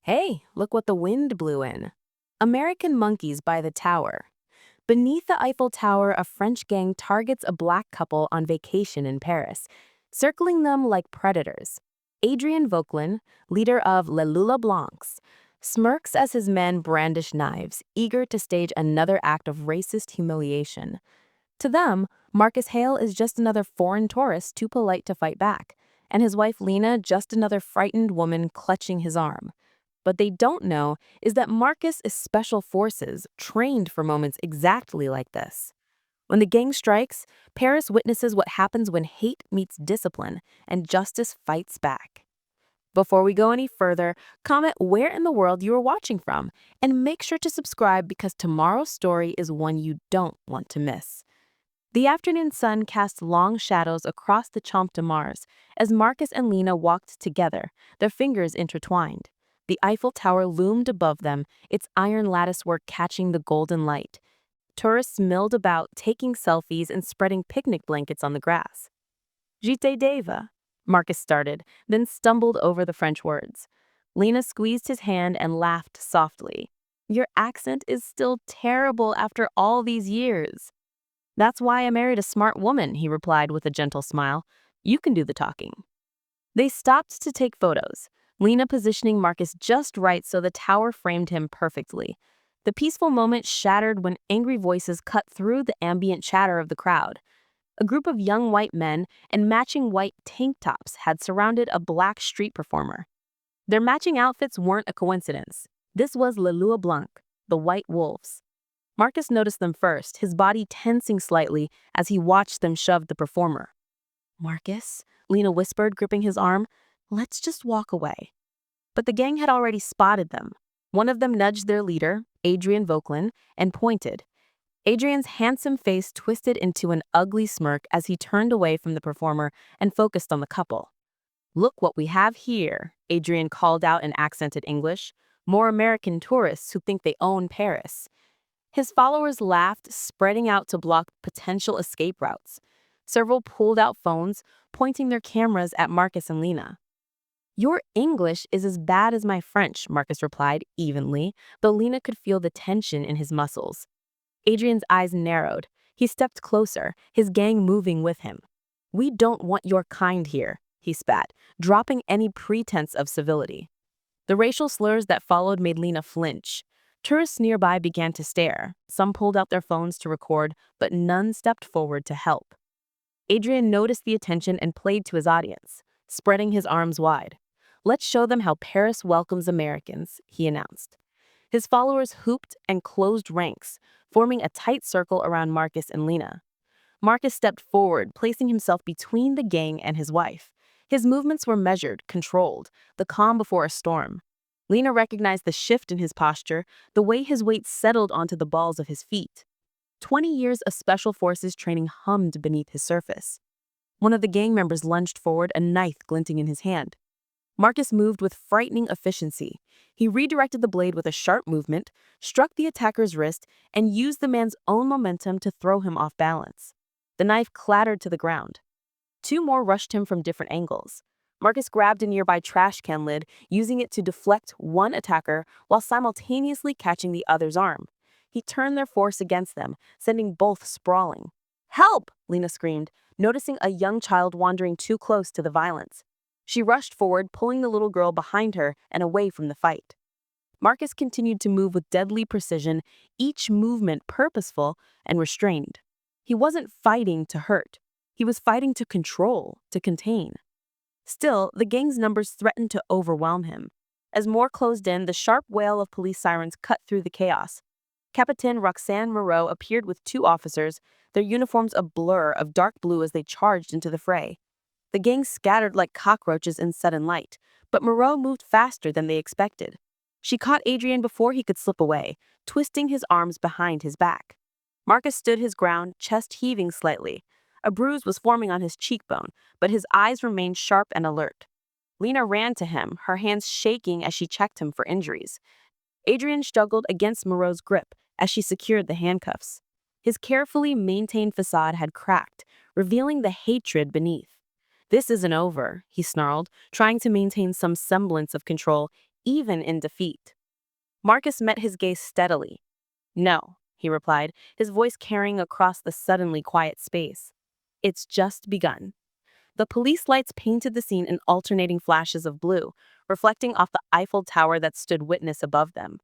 Hey, look what the wind blew in. American monkeys by the tower. Beneath the Eiffel Tower, a French gang targets a black couple on vacation in Paris, circling them like predators. Adrien Vauquelin, leader of Les Lula Blancs, smirks as his men brandish knives, eager to stage another act of racist humiliation. To them, Marcus Hale is just another foreign tourist too polite to fight back, and his wife Lena just another frightened woman clutching his arm. What they don't know is that Marcus is special forces trained for moments exactly like this. When the gang strikes, Paris witnesses what happens when hate meets discipline and justice fights back. Before we go any further, comment where in the world you are watching from and make sure to subscribe because tomorrow's story is one you don't want to miss. The afternoon sun cast long shadows across the Champ de Mars as Marcus and Lena walked together, their fingers intertwined. The Eiffel Tower loomed above them, its iron latticework catching the golden light. Tourists milled about, taking selfies and spreading picnic blankets on the grass. J'étais Deva, Marcus started, then stumbled over the French words. Lena squeezed his hand and laughed softly. Your accent is still terrible after all these years. That's why I married a smart woman, he replied with a gentle smile. You can do the talking. They stopped to take photos, Lena positioning Marcus just right so the tower framed him perfectly. The peaceful moment shattered when angry voices cut through the ambient chatter of the crowd. A group of young white men in matching white tank tops had surrounded a black street performer. Their matching outfits weren't a coincidence. This was Le Lua Blanc, the White Wolves. Marcus noticed them first, his body tensing slightly as he watched them shove the performer. Marcus, Lena whispered, gripping his arm, let's just walk away. But the gang had already spotted them. One of them nudged their leader, Adrien Vauquelin, and pointed. Adrien's handsome face twisted into an ugly smirk as he turned away from the performer and focused on the couple. Look what we have here, Adrien called out in accented English. More American tourists who think they own Paris. His followers laughed, spreading out to block potential escape routes. Several pulled out phones, pointing their cameras at Marcus and Lena. Your English is as bad as my French, Marcus replied evenly, though Lena could feel the tension in his muscles. Adrian's eyes narrowed. He stepped closer, his gang moving with him. We don't want your kind here, he spat, dropping any pretense of civility. The racial slurs that followed made Lena flinch. Tourists nearby began to stare. Some pulled out their phones to record, but none stepped forward to help. Adrian noticed the attention and played to his audience, spreading his arms wide. Let's show them how Paris welcomes Americans, he announced. His followers hooped and closed ranks, forming a tight circle around Marcus and Lena. Marcus stepped forward, placing himself between the gang and his wife. His movements were measured, controlled, the calm before a storm. Lena recognized the shift in his posture, the way his weight settled onto the balls of his feet. 20 years of special forces training hummed beneath his surface. One of the gang members lunged forward, a knife glinting in his hand. Marcus moved with frightening efficiency. He redirected the blade with a sharp movement, struck the attacker's wrist, and used the man's own momentum to throw him off balance. The knife clattered to the ground. Two more rushed him from different angles. Marcus grabbed a nearby trash can lid, using it to deflect one attacker while simultaneously catching the other's arm. He turned their force against them, sending both sprawling. Help! Lena screamed, noticing a young child wandering too close to the violence. She rushed forward, pulling the little girl behind her and away from the fight. Marcus continued to move with deadly precision, each movement purposeful and restrained. He wasn't fighting to hurt. He was fighting to control, to contain. Still, the gang's numbers threatened to overwhelm him. As more closed in, the sharp wail of police sirens cut through the chaos. Capitaine Roxane Moreau appeared with two officers, their uniforms a blur of dark blue as they charged into the fray. The gang scattered like cockroaches in sudden light, but Moreau moved faster than they expected. She caught Adrien before he could slip away, twisting his arms behind his back. Marcus stood his ground, chest heaving slightly. A bruise was forming on his cheekbone, but his eyes remained sharp and alert. Lena ran to him, her hands shaking as she checked him for injuries. Adrien struggled against Moreau's grip as she secured the handcuffs. His carefully maintained facade had cracked, revealing the hatred beneath. This isn't over, he snarled, trying to maintain some semblance of control, even in defeat. Marcus met his gaze steadily. "No," he replied, his voice carrying across the suddenly quiet space. "It's just begun." The police lights painted the scene in alternating flashes of blue, reflecting off the Eiffel Tower that stood witness above them.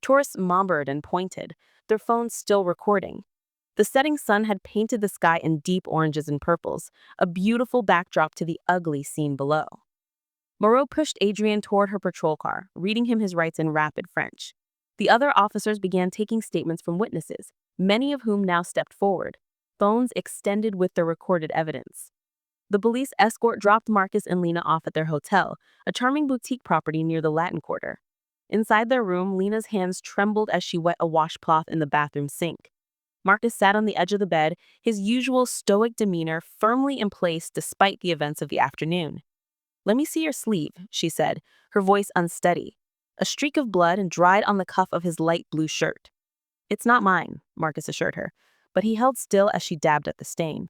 Tourists murmured and pointed, their phones still recording. The setting sun had painted the sky in deep oranges and purples, a beautiful backdrop to the ugly scene below. Moreau pushed Adrian toward her patrol car, reading him his rights in rapid French. The other officers began taking statements from witnesses, many of whom now stepped forward, phones extended with their recorded evidence. The police escort dropped Marcus and Lena off at their hotel, a charming boutique property near the Latin Quarter. Inside their room, Lena's hands trembled as she wet a washcloth in the bathroom sink. Marcus sat on the edge of the bed, his usual stoic demeanor firmly in place despite the events of the afternoon. "Let me see your sleeve," she said, her voice unsteady. A streak of blood and dried on the cuff of his light blue shirt. "It's not mine," Marcus assured her, but he held still as she dabbed at the stain.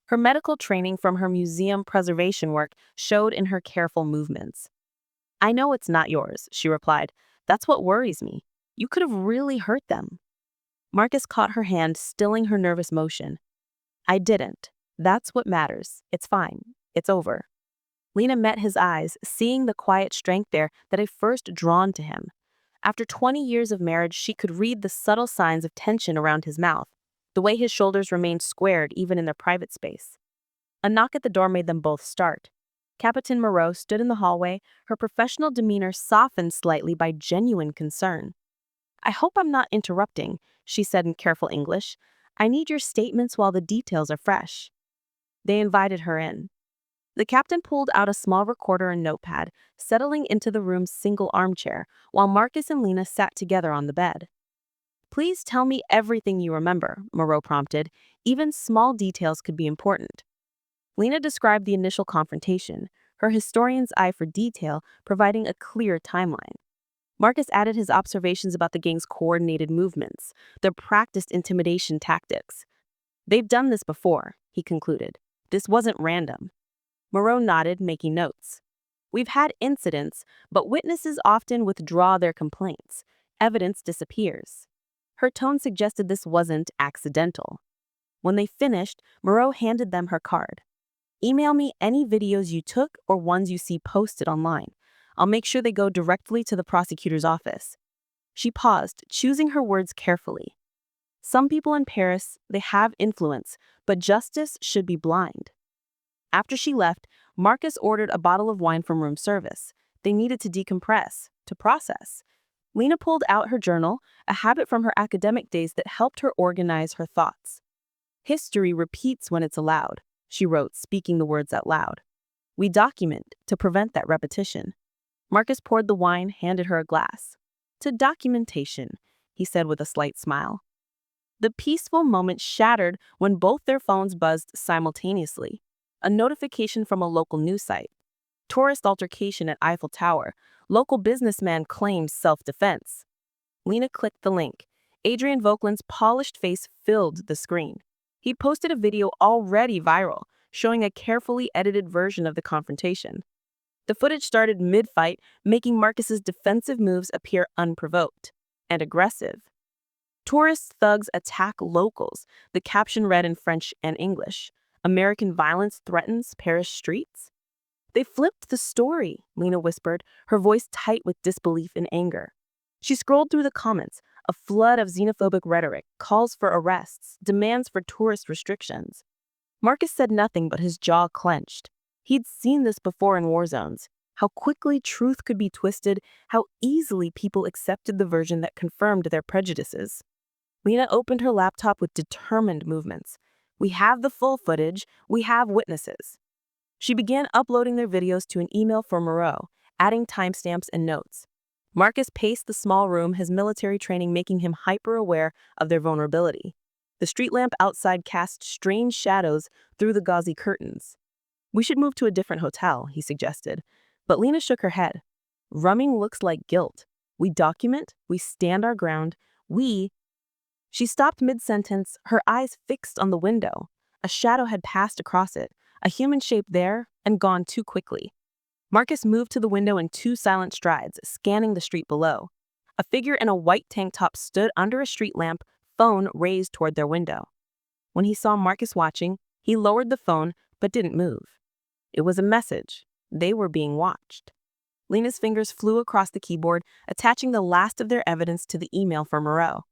Her medical training from her museum preservation work showed in her careful movements. "I know it's not yours," she replied. "That's what worries me. You could have really hurt them." Marcus caught her hand, stilling her nervous motion. "I didn't. That's what matters. It's fine. It's over." Lena met his eyes, seeing the quiet strength there that had first drawn to him. After 20 years of marriage, she could read the subtle signs of tension around his mouth, the way his shoulders remained squared even in their private space. A knock at the door made them both start. Captain Moreau stood in the hallway, her professional demeanor softened slightly by genuine concern. "I hope I'm not interrupting," she said in careful English. "I need your statements while the details are fresh." They invited her in. The captain pulled out a small recorder and notepad, settling into the room's single armchair, while Marcus and Lena sat together on the bed. "Please tell me everything you remember," Moreau prompted. "Even small details could be important." Lena described the initial confrontation, her historian's eye for detail providing a clear timeline. Marcus added his observations about the gang's coordinated movements, their practiced intimidation tactics. "They've done this before," he concluded. "This wasn't random." Moreau nodded, making notes. "We've had incidents, but witnesses often withdraw their complaints. Evidence disappears." Her tone suggested this wasn't accidental. When they finished, Moreau handed them her card. "Email me any videos you took or ones you see posted online. I'll make sure they go directly to the prosecutor's office." She paused, choosing her words carefully. Some people in Paris, they have influence, but justice should be blind. After she left, Marcus ordered a bottle of wine from room service. They needed to decompress, to process. Lena pulled out her journal, a habit from her academic days that helped her organize her thoughts. "History repeats when it's allowed," she wrote, speaking the words out loud. "We document to prevent that repetition." Marcus poured the wine, handed her a glass. "To documentation," he said with a slight smile. The peaceful moment shattered when both their phones buzzed simultaneously. A notification from a local news site. "Tourist altercation at Eiffel Tower. Local businessman claims self-defense." Lena clicked the link. Adrian Vauquelin's polished face filled the screen. He posted a video already viral, showing a carefully edited version of the confrontation. The footage started mid-fight, making Marcus's defensive moves appear unprovoked and aggressive. "Tourist thugs attack locals," the caption read in French and English. "American violence threatens Paris streets." "They flipped the story," Lena whispered, her voice tight with disbelief and anger. She scrolled through the comments, a flood of xenophobic rhetoric, calls for arrests, demands for tourist restrictions. Marcus said nothing, but his jaw clenched. He'd seen this before in war zones. How quickly truth could be twisted, how easily people accepted the version that confirmed their prejudices. Lena opened her laptop with determined movements. "We have the full footage. We have witnesses." She began uploading their videos to an email for Moreau, adding timestamps and notes. Marcus paced the small room, his military training making him hyper-aware of their vulnerability. The street lamp outside cast strange shadows through the gauzy curtains. "We should move to a different hotel," he suggested. But Lena shook her head. "Rumming looks like guilt. We document, we stand our ground, we—" She stopped mid-sentence, her eyes fixed on the window. A shadow had passed across it, a human shape there, and gone too quickly. Marcus moved to the window in 2 silent strides, scanning the street below. A figure in a white tank top stood under a street lamp, phone raised toward their window. When he saw Marcus watching, he lowered the phone but didn't move. It was a message. They were being watched. Lena's fingers flew across the keyboard, attaching the last of their evidence to the email from Moreau.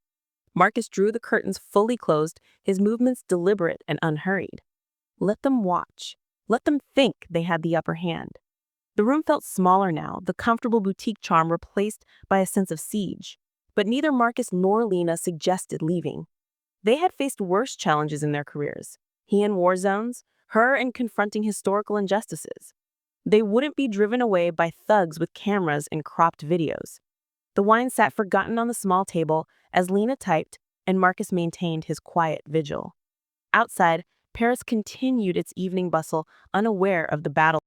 Marcus drew the curtains fully closed, his movements deliberate and unhurried. Let them watch. Let them think they had the upper hand. The room felt smaller now, the comfortable boutique charm replaced by a sense of siege. But neither Marcus nor Lena suggested leaving. They had faced worse challenges in their careers. He in war zones, her in confronting historical injustices. They wouldn't be driven away by thugs with cameras and cropped videos. The wine sat forgotten on the small table as Lena typed and Marcus maintained his quiet vigil. Outside, Paris continued its evening bustle, unaware of the battle.